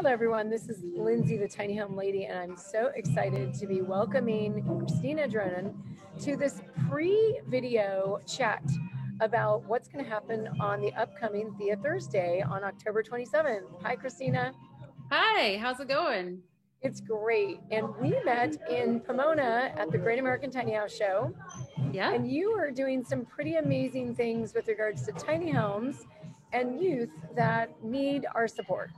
Hello, everyone. This is Lindsay, the Tiny Home Lady, and I'm so excited to be welcoming Christina Dronen to this pre-video chat about what's going to happen on the upcoming Thea Thursday on October 27th. Hi, Christina. Hi, how's it going? It's great. And we met in Pomona at the Great American Tiny House Show. Yeah. And you are doing some pretty amazing things with regards to tiny homes and youth that need our support.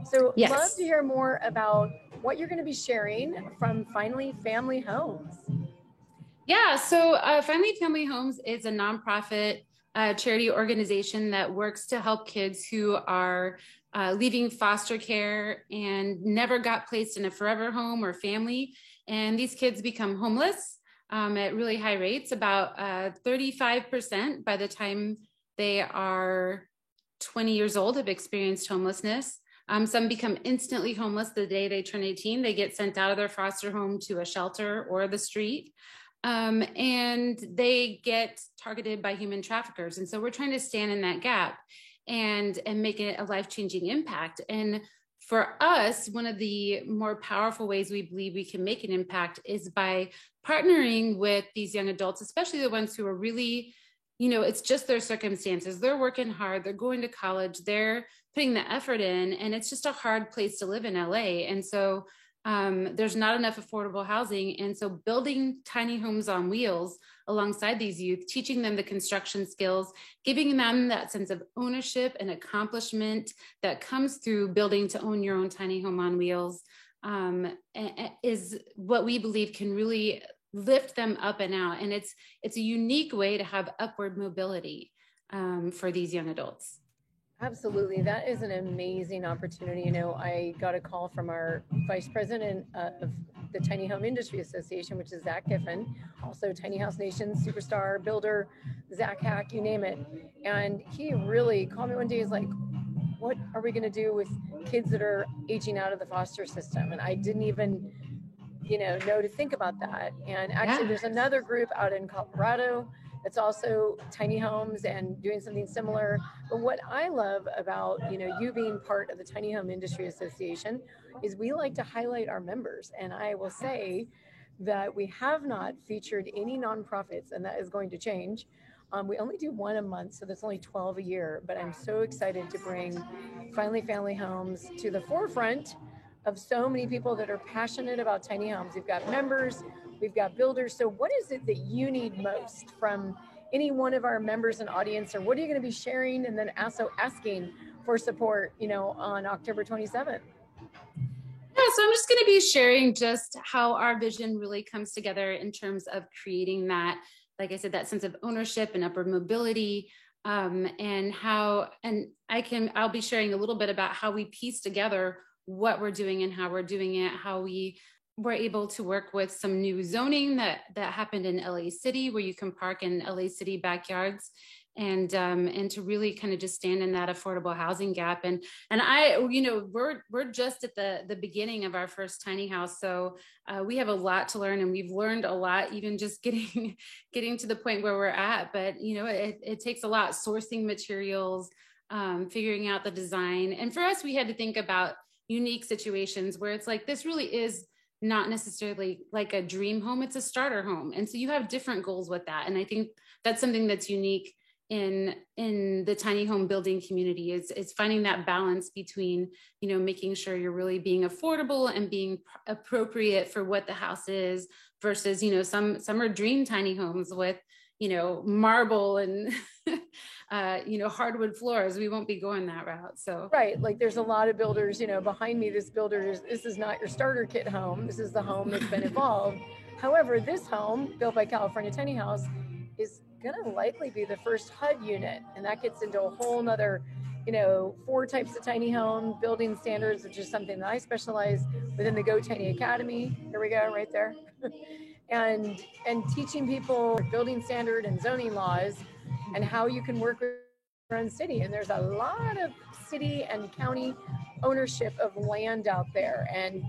So love to Yes. hear more about what you're going to be sharing from Finally Family Homes. Yeah, so Finally Family Homes is a nonprofit charity organization that works to help kids who are leaving foster care and never got placed in a forever home or family. And these kids become homeless at really high rates, about 35% by the time they are 20 years old have experienced homelessness. Some become instantly homeless the day they turn 18. They get sent out of their foster home to a shelter or the street. And they get targeted by human traffickers. And so we're trying to stand in that gap and make it a life-changing impact. And for us, one of the more powerful ways we believe we can make an impact is by partnering with these young adults, especially the ones who are really, it's just their circumstances. They're working hard, they're going to college, they're putting the effort in, and it's just a hard place to live in LA. And so there's not enough affordable housing. And so building tiny homes on wheels alongside these youth, teaching them the construction skills, giving them that sense of ownership and accomplishment that comes through building to own your own tiny home on wheels is what we believe can really lift them up and out. And it's a unique way to have upward mobility for these young adults. Absolutely. That is an amazing opportunity. I got a call from our vice president of the Tiny Home Industry Association, which is Zach Giffen, also Tiny House Nation superstar, builder, Zach Hack, you name it. And he really called me one day. He's like, what are we going to do with kids that are aging out of the foster system? And I didn't even, know to think about that. And actually, There's another group out in Colorado it's also tiny homes and doing something similar. But what I love about, you being part of the Tiny Home Industry Association is we like to highlight our members. And I will say that we have not featured any nonprofits, and that is going to change. We only do one a month, so that's only 12 a year. But I'm so excited to bring Finally Family Homes to the forefront of so many people that are passionate about tiny homes. We've got members, we've got builders. So what is it that you need most from any one of our members and audience, or what are you going to be sharing and then also asking for support, on October 27th? Yeah, so I'm just going to be sharing just how our vision really comes together in terms of creating that, like I said, that sense of ownership and upward mobility. And I'll be sharing a little bit about how we piece together what we're doing and how we're doing it, how we were able to work with some new zoning that happened in LA City, where you can park in LA City backyards, and to really kind of just stand in that affordable housing gap. And we're just at the beginning of our first tiny house, so we have a lot to learn, and we've learned a lot, even just getting to the point where we're at. But it takes a lot, sourcing materials, figuring out the design, and for us, we had to think about unique situations where it's like, this really is not necessarily like a dream home, it's a starter home. And so you have different goals with that. And I think that's something that's unique in the tiny home building community is finding that balance between, making sure you're really being affordable and being appropriate for what the house is versus, some are dream tiny homes with, marble and, hardwood floors. We won't be going that route. So, right. Like there's a lot of builders, behind me, this is not your starter kit home. This is the home that's been evolved. However, this home built by California Tiny House is going to likely be the first HUD unit. And that gets into a whole nother, 4 types of tiny home building standards, which is something that I specialize within the Go Tiny Academy. Here we go, right there. and teaching people building standard and zoning laws and how you can work with your own city. And there's a lot of city and county ownership of land out there. And,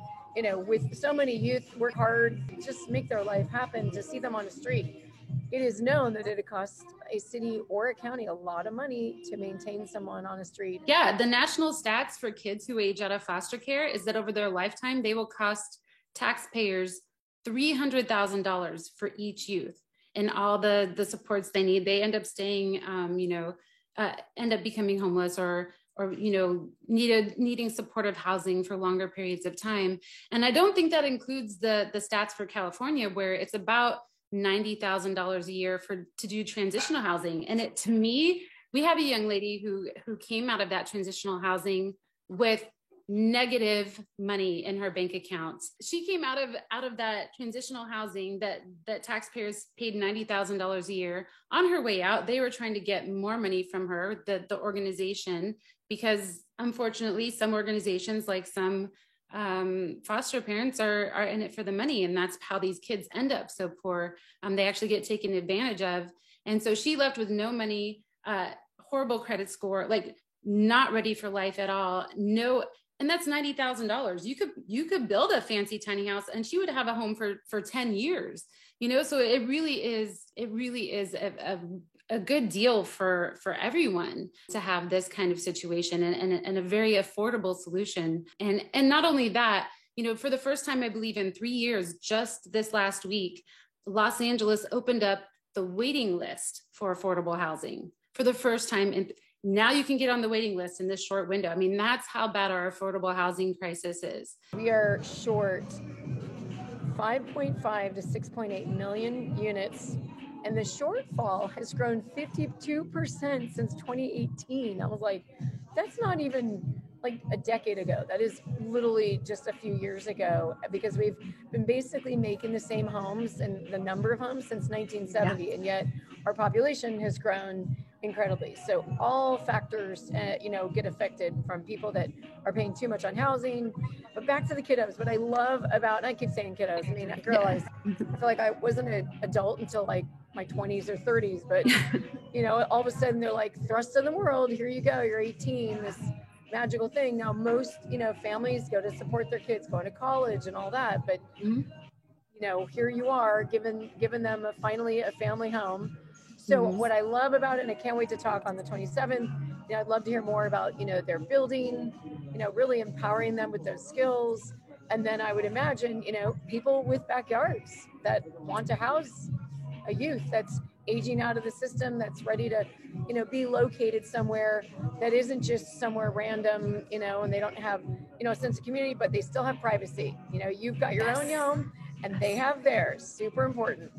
with so many youth work hard, just make their life happen, to see them on the street it is known that it costs a city or a county a lot of money to maintain someone on a street. Yeah, the national stats for kids who age out of foster care is that over their lifetime, they will cost taxpayers $300,000 for each youth and all the supports they need. They end up staying, end up becoming homeless or needing supportive housing for longer periods of time. And I don't think that includes the stats for California, where it's about $90,000 a year to do transitional housing. And to me, we have a young lady who came out of that transitional housing with negative money in her bank accounts. She came out of that transitional housing that taxpayers paid $90,000 a year. On her way out, they were trying to get more money from her, the organization, because unfortunately, some organizations, like some foster parents, are in it for the money, and that's how these kids end up so poor. They actually get taken advantage of, and so she left with no money, horrible credit score, like not ready for life at all. No. And that's $90,000. You could build a fancy tiny house and she would have a home for 10 years, so it really is a good deal for everyone to have this kind of situation and a very affordable solution. And not only that, for the first time, I believe in 3 years, just this last week, Los Angeles opened up the waiting list for affordable housing for the first time. Now you can get on the waiting list in this short window. I mean, that's how bad our affordable housing crisis is. We are short 5.5 to 6.8 million units, and the shortfall has grown 52% since 2018. I was like, that's not even like a decade ago. That is literally just a few years ago, because we've been basically making the same homes and the number of homes since 1970, yeah. And yet our population has grown incredibly. So all factors, get affected, from people that are paying too much on housing. But back to the kiddos, what I love about, and I keep saying kiddos, I mean, I realize, I feel like I wasn't an adult until like my 20s or 30s, but all of a sudden they're like thrust in the world. Here you go, you're 18, this magical thing. Now most, families go to support their kids going to college and all that, but here you are giving them finally a family home. So what I love about it, and I can't wait to talk on the 27th, I'd love to hear more about, their building, really empowering them with those skills. And then I would imagine, people with backyards that want to house a youth that's aging out of the system, that's ready to, be located somewhere that isn't just somewhere random, and they don't have, a sense of community, but they still have privacy. You've got your own home and they have theirs. Super important.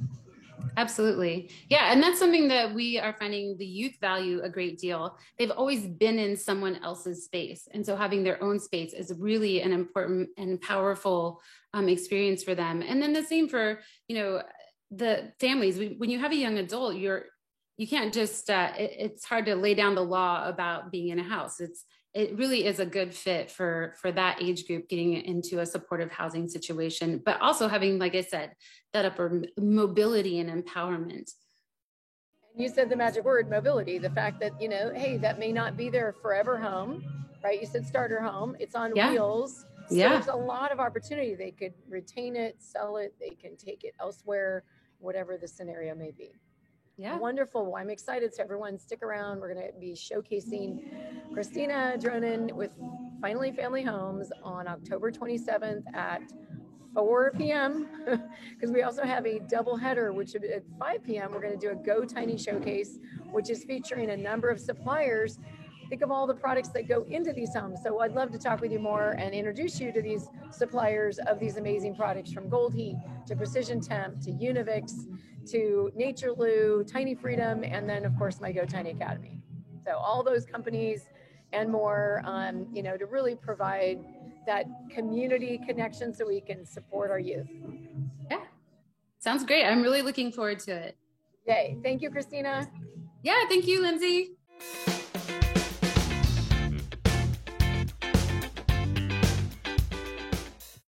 Absolutely. Yeah. And that's something that we are finding the youth value a great deal. They've always been in someone else's space. And so having their own space is really an important and powerful experience for them. And then the same for, the families. When you have a young adult, you can't just, it's hard to lay down the law about being in a house. It really is a good fit for that age group, getting into a supportive housing situation, but also having, like I said, that upper mobility and empowerment. You said the magic word, mobility, the fact that, hey, that may not be their forever home, right? You said starter home, it's on wheels. So there's a lot of opportunity. They could retain it, sell it, they can take it elsewhere, whatever the scenario may be. Yeah. Wonderful. Well, I'm excited. So everyone stick around. We're going to be showcasing Christina Dronen with Finally Family Homes on October 27th at 4 p.m. because we also have a double header, which at 5 p.m. we're going to do a Go Tiny showcase, which is featuring a number of suppliers. Think of all the products that go into these homes. So I'd love to talk with you more and introduce you to these suppliers of these amazing products, from Gold Heat to Precision Temp to Univix to Nature Lou, Tiny Freedom, and then of course my Go Tiny Academy. So all those companies and more, to really provide that community connection so we can support our youth. Yeah, sounds great. I'm really looking forward to it. Yay. Thank you, Christina. Yeah, thank you, Lindsay.